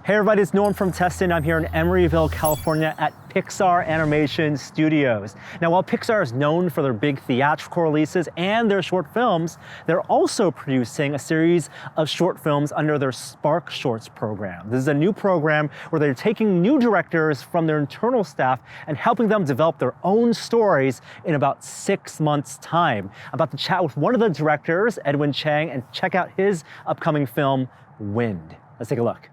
Hey everybody, it's Norm from Teston. I'm here in Emeryville, California at Pixar Animation Studios. Now, while Pixar is known for their big theatrical releases and their short films, they're also producing a series of short films under their SparkShorts program. This is a new program where they're taking new directors from their internal staff and helping them develop their own stories in about 6 months' time. I'm about to chat with one of the directors, Edwin Chang, and check out his upcoming film, Wind. Let's take a look.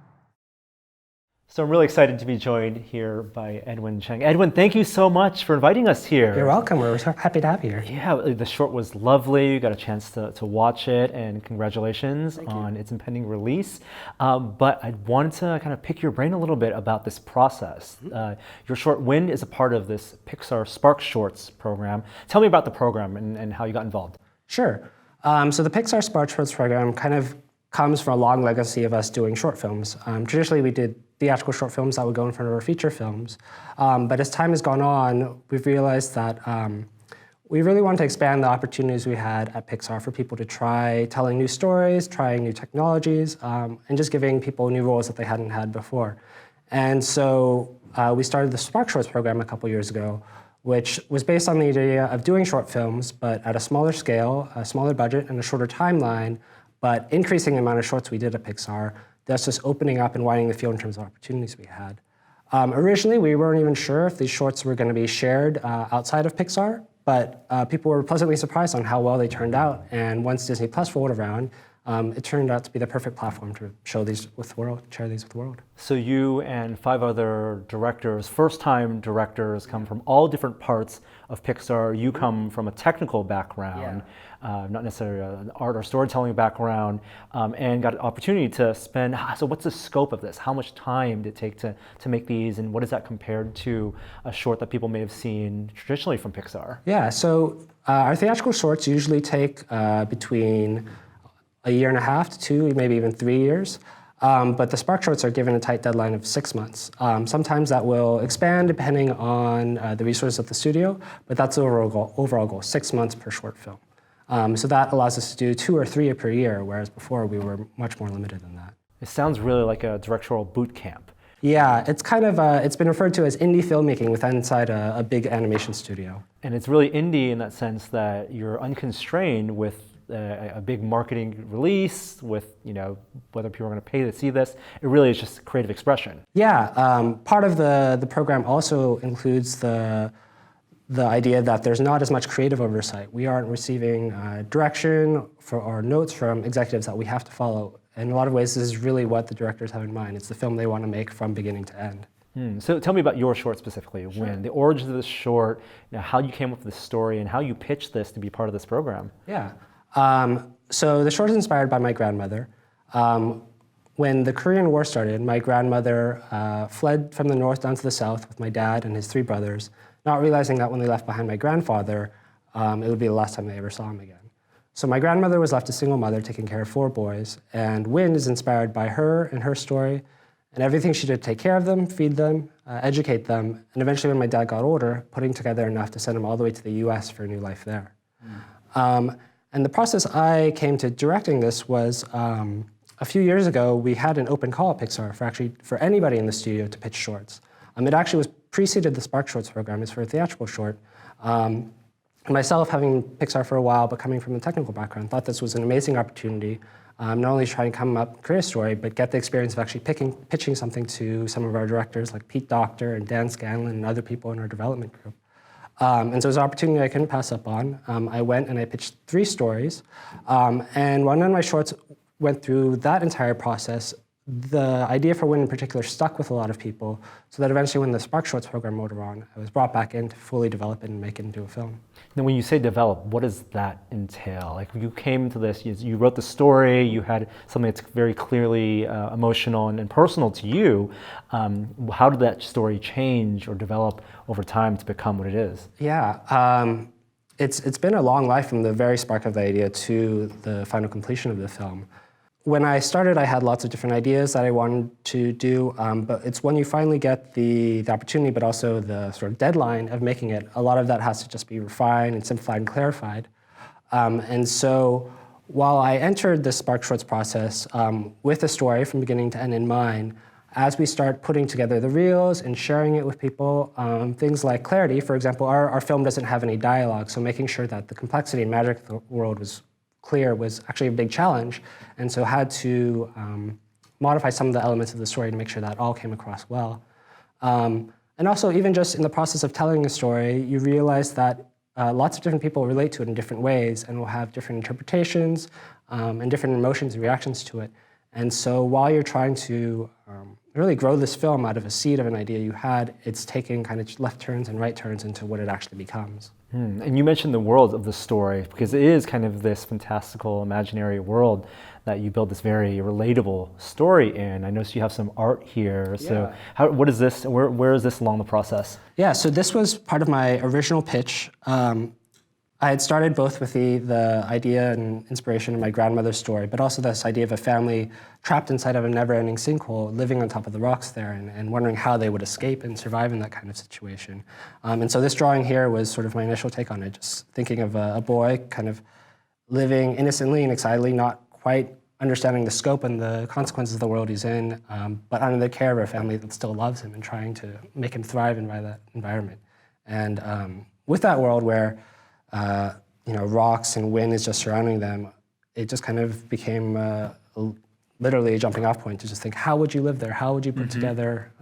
So I'm really excited to be joined here by Edwin Chang. Edwin, thank you so much for inviting us here. You're welcome. We're so happy to have you here. Yeah, the short was lovely. You got a chance to watch it, and congratulations on its impending release. But I wanted to kind of pick your brain a little bit about this process. Your short Wind is a part of this Pixar SparkShorts program. Tell me about the program and how you got involved. Sure. So the Pixar SparkShorts program kind of comes from a long legacy of us doing short films. Traditionally, we did theatrical short films that would go in front of our feature films. But as time has gone on, we've realized that we really want to expand the opportunities we had at Pixar for people to try telling new stories, trying new technologies, and just giving people new roles that they hadn't had before. And so we started the SparkShorts program a couple years ago, which was based on the idea of doing short films, but at a smaller scale, a smaller budget, and a shorter timeline, but increasing the amount of shorts we did at Pixar. That's just opening up and widening the field in terms of opportunities we had. Originally, we weren't even sure if these shorts were going to be shared outside of Pixar, but people were pleasantly surprised on how well they turned out. And once Disney Plus rolled around, it turned out to be the perfect platform to show these with the world, share these with the world. So you and 5 other directors, first-time directors, come from all different parts of Pixar. You come from a technical background, not necessarily an art or storytelling background, and got an opportunity to spend. So what's the scope of this? How much time did it take to make these, and what is that compared to a short that people may have seen traditionally from Pixar? Yeah, so our theatrical shorts usually take between a year and a half to 2, maybe even 3 years. But the SparkShorts are given a tight deadline of 6 months. Sometimes that will expand depending on the resources of the studio, but that's the overall goal, 6 months per short film. So that allows us to do 2 or 3 per year, whereas before we were much more limited than that. It sounds really like a directorial boot camp. Yeah, it's kind of, it's been referred to as indie filmmaking inside a big animation studio. And it's really indie in that sense that you're unconstrained with a big marketing release, with whether people are going to pay to see this. It really is just creative expression. Yeah, part of the program also includes the idea that there's not as much creative oversight. We aren't receiving direction or notes from executives that we have to follow. In a lot of ways, this is really what the directors have in mind. It's the film they want to make from beginning to end. So tell me about your short specifically, Wind, the origins of this short, how you came up with this story, and how you pitched this to be part of this program. Yeah. So the short is inspired by my grandmother. When the Korean War started, my grandmother fled from the north down to the south with my dad and his 3 brothers, not realizing that when they left behind my grandfather, it would be the last time they ever saw him again. So my grandmother was left a single mother taking care of 4 boys, and Wind is inspired by her and her story, and everything she did to take care of them, feed them, educate them, and eventually when my dad got older, putting together enough to send him all the way to the US for a new life there. And the process I came to directing this was a few years ago, we had an open call at Pixar for anybody in the studio to pitch shorts. It actually was preceded the SparkShorts program. It's for a theatrical short. Myself, having Pixar for a while, but coming from a technical background, thought this was an amazing opportunity, not only to try and come up, create a story, but get the experience of actually pitching something to some of our directors like Pete Docter and Dan Scanlon and other people in our development group. And so it was an opportunity I couldn't pass up on. I went and I pitched 3 stories. And when none of my shorts went through that entire process, the idea for Wind in particular stuck with a lot of people, so that eventually when the SparkShorts program rolled around, I was brought back in to fully develop it and make it into a film. Now when you say develop, what does that entail? Like you came to this, you wrote the story, you had something that's very clearly emotional and personal to you. How did that story change or develop over time to become what it is? Yeah, it's been a long life from the very spark of the idea to the final completion of the film. When I started, I had lots of different ideas that I wanted to do, but it's when you finally get the opportunity, but also the sort of deadline of making it, a lot of that has to just be refined and simplified and clarified. And so while I entered the SparkShorts process with a story from beginning to end in mind, as we start putting together the reels and sharing it with people, things like clarity, for example, our film doesn't have any dialogue, so making sure that the complexity and magic of the world was clear was actually a big challenge, and so had to modify some of the elements of the story to make sure that all came across well. And also, even just in the process of telling a story, you realize that lots of different people relate to it in different ways and will have different interpretations and different emotions and reactions to it. And so while you're trying to really grow this film out of a seed of an idea you had, it's taking kind of left turns and right turns into what it actually becomes. And you mentioned the world of the story, because it is kind of this fantastical, imaginary world that you build this very relatable story in. I noticed you have some art here. So what is this? Where is this along the process? Yeah, so this was part of my original pitch. I had started both with the idea and inspiration of my grandmother's story, but also this idea of a family trapped inside of a never-ending sinkhole, living on top of the rocks there, and wondering how they would escape and survive in that kind of situation. And so this drawing here was sort of my initial take on it, just thinking of a boy kind of living innocently and excitedly, not quite understanding the scope and the consequences of the world he's in, but under the care of a family that still loves him and trying to make him thrive in that environment. And with that world where rocks and wind is just surrounding them, it just kind of became literally a jumping off point to just think, how would you live there? How would you put together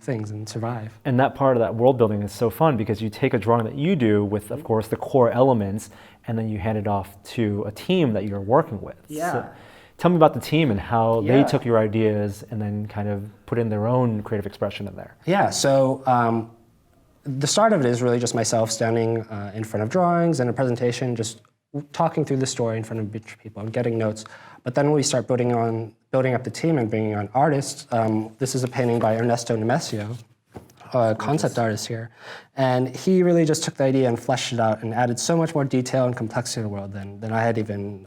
things and survive? And that part of that world building is so fun because you take a drawing that you do with, of course, the core elements, and then you hand it off to a team that you're working with. Yeah. So tell me about the team and how they took your ideas and then kind of put in their own creative expression in there. Yeah, so the start of it is really just myself standing in front of drawings and a presentation, just talking through the story in front of a bunch of people and getting notes. But then when we start building up the team and bringing on artists, this is a painting by Ernesto Nemesio, a concept artist here. And he really just took the idea and fleshed it out and added so much more detail and complexity to the world than I had even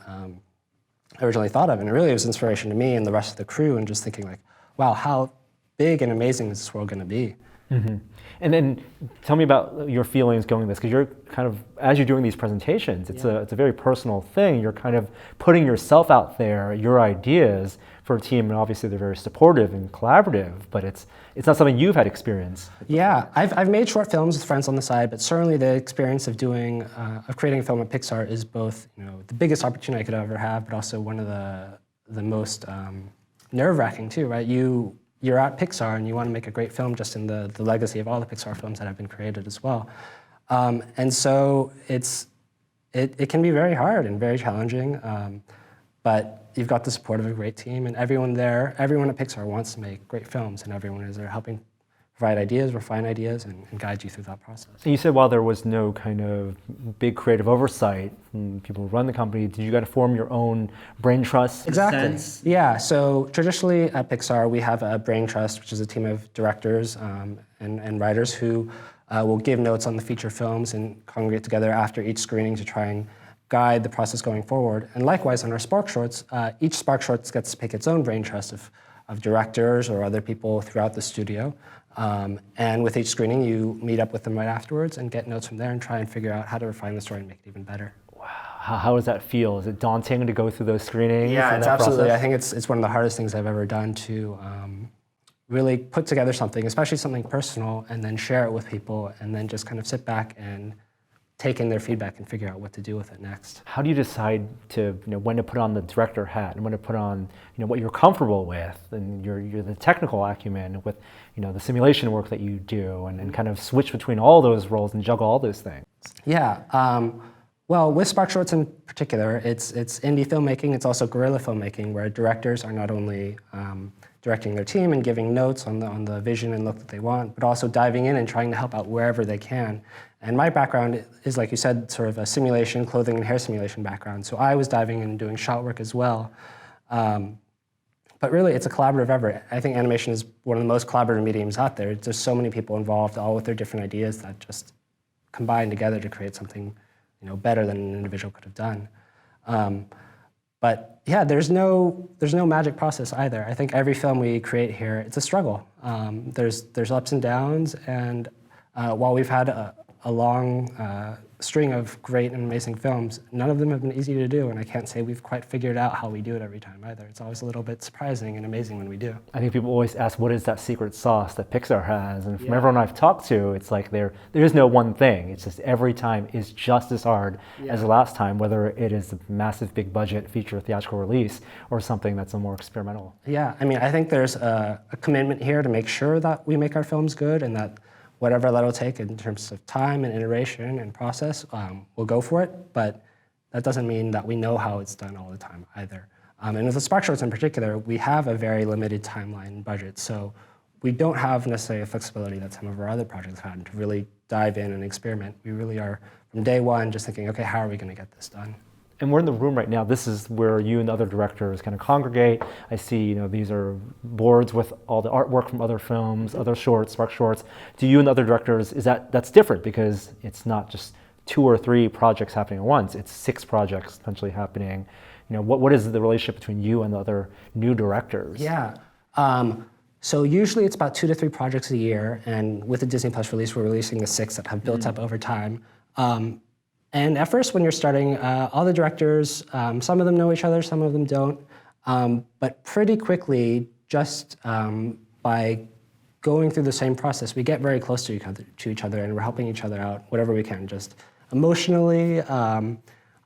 originally thought of. And it really was inspiration to me and the rest of the crew, and just thinking like, wow, how big and amazing is this world going to be? Mm-hmm. And then tell me about your feelings going to this, because you're kind of, as you're doing these presentations, it's a very personal thing. You're kind of putting yourself out there, your ideas for a team, and obviously they're very supportive and collaborative, but it's not something you've had experience. Yeah, I've made short films with friends on the side, but certainly the experience of creating a film at Pixar is both the biggest opportunity I could ever have, but also one of the most nerve-wracking too, right? You're at Pixar and you want to make a great film just in the legacy of all the Pixar films that have been created as well. And so it can be very hard and very challenging, but you've got the support of a great team, and everyone at Pixar wants to make great films, and everyone is there helping provide ideas, refine ideas, and guide you through that process. And you said while there was no kind of big creative oversight from people who run the company, did you got to form your own brain trust? Exactly. Yeah, so traditionally at Pixar we have a brain trust, which is a team of directors and writers who will give notes on the feature films and congregate together after each screening to try and guide the process going forward. And likewise on our SparkShorts, each SparkShorts gets to pick its own brain trust of directors or other people throughout the studio. And with each screening, you meet up with them right afterwards and get notes from there and try and figure out how to refine the story and make it even better. Wow, how does that feel? Is it daunting to go through those screenings? Yeah, it's absolutely. Process? I think it's one of the hardest things I've ever done to really put together something, especially something personal, and then share it with people, and then just kind of sit back and take in their feedback and figure out what to do with it next. How do you decide to when to put on the director hat and when to put on what you're comfortable with and you're the technical acumen with the simulation work that you do, and kind of switch between all those roles and juggle all those things? Yeah. Well, with SparkShorts in particular, it's indie filmmaking. It's also guerrilla filmmaking, where directors are not only directing their team and giving notes on the vision and look that they want, but also diving in and trying to help out wherever they can. And my background is, like you said, sort of a simulation, clothing and hair simulation background. So I was diving in and doing shot work as well. But really, it's a collaborative effort. I think animation is one of the most collaborative mediums out there. There's so many people involved, all with their different ideas that just combine together to create something better than an individual could have done. But yeah, there's no magic process either. I think every film we create here, it's a struggle. There's ups and downs, and while we've had a long string of great and amazing films. None of them have been easy to do, and I can't say we've quite figured out how we do it every time either. It's always a little bit surprising and amazing when we do. I think people always ask, what is that secret sauce that Pixar has? And from everyone I've talked to, it's like there is no one thing. It's just every time is just as hard as the last time, whether it is a massive, big budget feature theatrical release or something that's a more experimental. Yeah, I mean, I think there's a commitment here to make sure that we make our films good, and that whatever that'll take in terms of time and iteration and process, we'll go for it. But that doesn't mean that we know how it's done all the time either. And with the SparkShorts in particular, we have a very limited timeline and budget. So we don't have necessarily a flexibility that some of our other projects had to really dive in and experiment. We really are, from day one, just thinking, okay, how are we going to get this done? And we're in the room right now. This is where you and the other directors kind of congregate. I see, these are boards with all the artwork from other films, other shorts, SparkShorts. Do you and the other directors, that's different because it's not just 2 or 3 projects happening at once. It's 6 projects potentially happening. What is the relationship between you and the other new directors? Yeah. So usually it's about 2 to 3 projects a year, and with the Disney Plus release, we're releasing the 6 that have built up over time. And at first, when you're starting, all the directors, some of them know each other, some of them don't. But pretty quickly, just by going through the same process, we get very close to each other, and we're helping each other out whatever we can, just emotionally.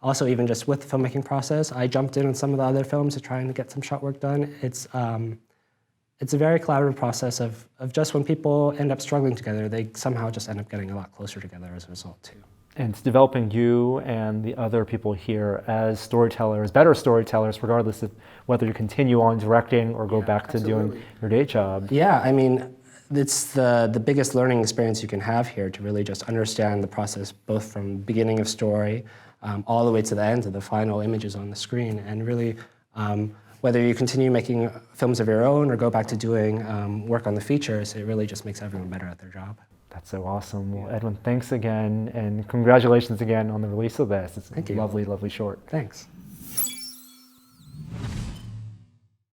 Also, even just with the filmmaking process, I jumped in on some of the other films to try and get some shot work done. It's a very collaborative process of just when people end up struggling together, they somehow just end up getting a lot closer together as a result, too. And it's developing you and the other people here as storytellers, better storytellers, regardless of whether you continue on directing or go back to doing your day job. Yeah, I mean, it's the biggest learning experience you can have here, to really just understand the process, both from beginning of story all the way to the end, to the final images on the screen. And really, whether you continue making films of your own or go back to doing work on the features, it really just makes everyone better at their job. That's so awesome. Well, Edwin, thanks again, and congratulations again on the release of this. It's a lovely, lovely short. Thanks.